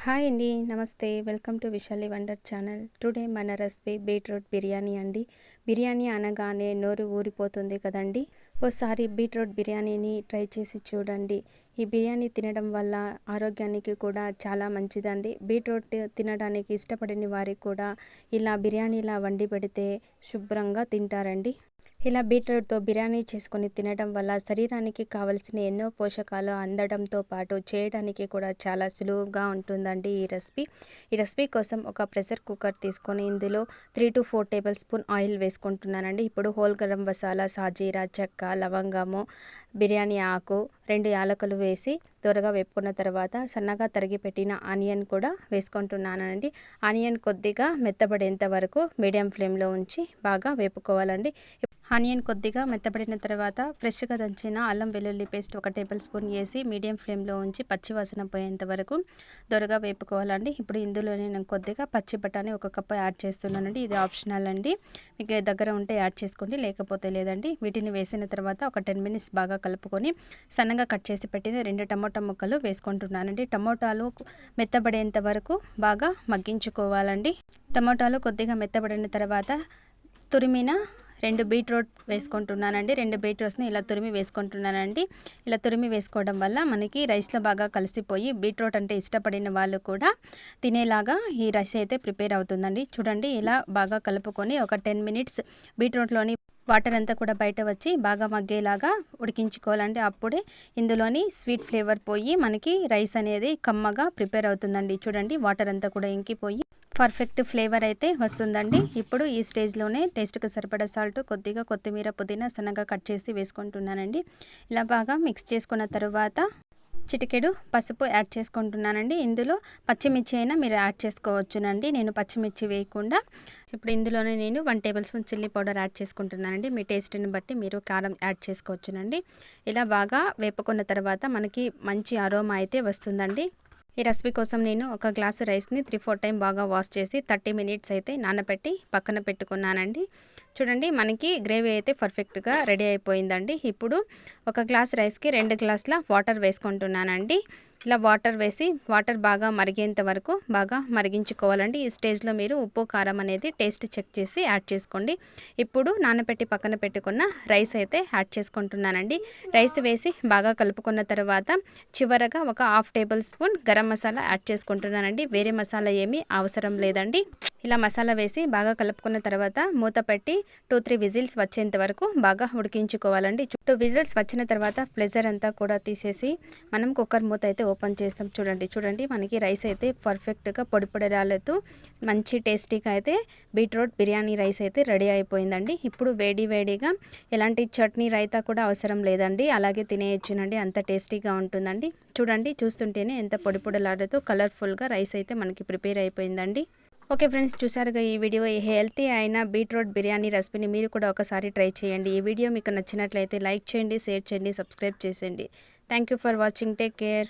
Hi అండి, నమస్తే. Welcome to Vishali wonder channel. Today మన రెసిపీ బీట్రూట్ బిర్యానీ అండి. బిర్యానీ అనగానే నోరు ఊరిపోతుంది కదండి. ఓసారి బీట్రూట్ బిర్యానీని ట్రై చేసి చూడండి. ఈ బిర్యానీ తినడం వల్ల ఆరోగ్యానికి కూడా చాలా మంచిదండి. బీట్రూట్ తినడానికి ఇష్టపడని వారికి కూడా ఇలా బిర్యానీలా వండి పెడితే శుభ్రంగా తింటారండి. ఇలా బీట్రూట్తో బిర్యానీ చేసుకొని తినడం వల్ల శరీరానికి కావలసిన ఎన్నో పోషకాలు అందడంతో పాటు చేయడానికి కూడా చాలా సులువుగా ఉంటుందండి ఈ రెసిపీ కోసం ఒక ప్రెషర్ కుక్కర్ తీసుకొని ఇందులో 3 to 4 టేబుల్ స్పూన్ ఆయిల్ వేసుకుంటున్నానండి. ఇప్పుడు హోల్ గరం మసాలా, సాజీరా, చెక్క, లవంగము, బిర్యానీ ఆకు, 2 యాలకులు వేసి త్వరగా వేపుకున్న తర్వాత సన్నగా తరిగి పెట్టిన ఆనియన్ కూడా వేసుకుంటున్నానండి. ఆనియన్ కొద్దిగా మెత్తబడేంత వరకు మీడియం ఫ్లేమ్లో ఉంచి బాగా వేపుకోవాలండి. ఆనియన్ కొద్దిగా మెత్తబడిన తర్వాత ఫ్రెష్గా దంచిన అల్లం వెల్లుల్లి పేస్ట్ 1 టేబుల్ స్పూన్ వేసి మీడియం ఫ్లేమ్లో ఉంచి పచ్చివాసన పోయేంత వరకు దొరగా వేపుకోవాలండి. ఇప్పుడు ఇందులోనే నేను కొద్దిగా పచ్చి బఠానీ 1 కప్పు యాడ్ చేస్తున్నానండి. ఇది ఆప్షనల్ అండి, మీకు దగ్గర ఉంటే యాడ్ చేసుకోండి, లేకపోతే లేదండి. వీటిని వేసిన తర్వాత ఒక 10 మినిట్స్ బాగా కలుపుకొని సన్నగా కట్ చేసి పెట్టిన 2 టమోటా ముక్కలు వేసుకుంటున్నానండి. టమోటాలు మెత్తబడేంత వరకు బాగా మగ్గించుకోవాలండి. టమోటాలు కొద్దిగా మెత్తబడిన తర్వాత తురిమిన 2 బీట్రూట్ వేసుకుంటున్నానండి. 2 బీట్రూట్స్ని ఇలా తురిమి వేసుకుంటున్నానండి. ఇలా తురిమి వేసుకోవడం వల్ల మనకి రైస్లో బాగా కలిసిపోయి బీట్రూట్ అంటే ఇష్టపడిన వాళ్ళు కూడా తినేలాగా ఈ రైస్ అయితే ప్రిపేర్ అవుతుందండి. చూడండి, ఇలా బాగా కలుపుకొని ఒక 10 మినిట్స్ బీట్రూట్లోని వాటర్ అంతా కూడా బయట వచ్చి బాగా మగ్గేలాగా ఉడికించుకోవాలండి. అప్పుడే ఇందులోని స్వీట్ ఫ్లేవర్ పోయి మనకి రైస్ అనేది కమ్మగా ప్రిపేర్ అవుతుందండి. చూడండి, వాటర్ అంతా కూడా ఇంకిపోయి పర్ఫెక్ట్ ఫ్లేవర్ అయితే వస్తుందండి. ఇప్పుడు ఈ స్టేజ్లోనే టేస్ట్కి సరిపడా సాల్ట్, కొద్దిగా కొత్తిమీర, పుదీనా సన్నగా కట్ చేసి వేసుకుంటున్నానండి. ఇలా బాగా మిక్స్ చేసుకున్న తర్వాత చిటికెడు పసుపు యాడ్ చేసుకుంటున్నానండి. ఇందులో పచ్చిమిర్చి అయినా మీరు యాడ్ చేసుకోవచ్చునండి. నేను పచ్చిమిర్చి వేయకుండా ఇప్పుడు ఇందులోనే నేను 1 table spoon chilli powder add చేసుకుంటున్నానండి. మీ టేస్ట్ని బట్టి మీరు కారం యాడ్ చేసుకోవచ్చునండి. ఇలా బాగా వేపుకున్న తర్వాత మనకి మంచి అరోమా అయితే వస్తుందండి. ఈ రెసిపీ కోసం నేను ఒక గ్లాసు రైస్ని 3-4 టైం బాగా వాష్ చేసి 30 మినిట్స్ అయితే నానబెట్టి పక్కన పెట్టుకున్నానండి. చూడండి, మనకి గ్రేవీ అయితే పర్ఫెక్ట్గా రెడీ అయిపోయిందండి. ఇప్పుడు ఒక గ్లాస్ రైస్కి 2 గ్లాసుల వాటర్ వేసుకుంటున్నానండి. ఇలా వాటర్ వేసి వాటర్ బాగా మరిగేంత వరకు బాగా మరిగించుకోవాలండి. ఈ స్టేజ్లో మీరు ఉప్పు, కారం అనేది టేస్ట్ చెక్ చేసి యాడ్ చేసుకోండి. ఇప్పుడు నానబెట్టి పక్కన పెట్టుకున్న రైస్ అయితే యాడ్ చేసుకుంటున్నానండి. రైస్ వేసి బాగా కలుపుకున్న తర్వాత చివరగా ఒక 1/2 table spoon garam masala add చేసుకుంటున్నానండి. వేరే మసాలా ఏమీ అవసరం లేదండి. ఇలా మసాలా వేసి బాగా కలుపుకున్న తర్వాత మూత పెట్టి 2-3 విజిల్స్ వచ్చేంత వరకు బాగా ఉడికించుకోవాలండి. 2 విజిల్స్ వచ్చిన తర్వాత ప్రెషర్ అంతా కూడా తీసేసి మనం కుక్కర్ మూత అయితే ఓపెన్ చేస్తాం. చూడండి, మనకి రైస్ అయితే పర్ఫెక్ట్గా పొడి పొడి రాలేదు, మంచి టేస్టీగా అయితే బీట్రూట్ బిర్యానీ రైస్ అయితే రెడీ అయిపోయిందండి. ఇప్పుడు వేడిగా ఎలాంటి చట్నీ, రైతా కూడా అవసరం లేదండి, అలాగే తినేయచ్చునండి. అంత టేస్టీగా ఉంటుందండి. చూడండి, చూస్తుంటేనే ఎంత పొడి పొడిలాడుతూ కలర్ఫుల్గా రైస్ అయితే మనకి ప్రిపేర్ అయిపోయిందండి. ఓకే ఫ్రెండ్స్, చూసారుగా ఈ వీడియో. ఈ హెల్తీ అయిన బీట్రూట్ బిర్యానీ రెసిపీని మీరు కూడా ఒకసారి ట్రై చేయండి. ఈ వీడియో మీకు నచ్చినట్లయితే లైక్ చేయండి, షేర్ చేయండి, సబ్స్క్రైబ్ చేసేయండి. Thank you for watching. Take care.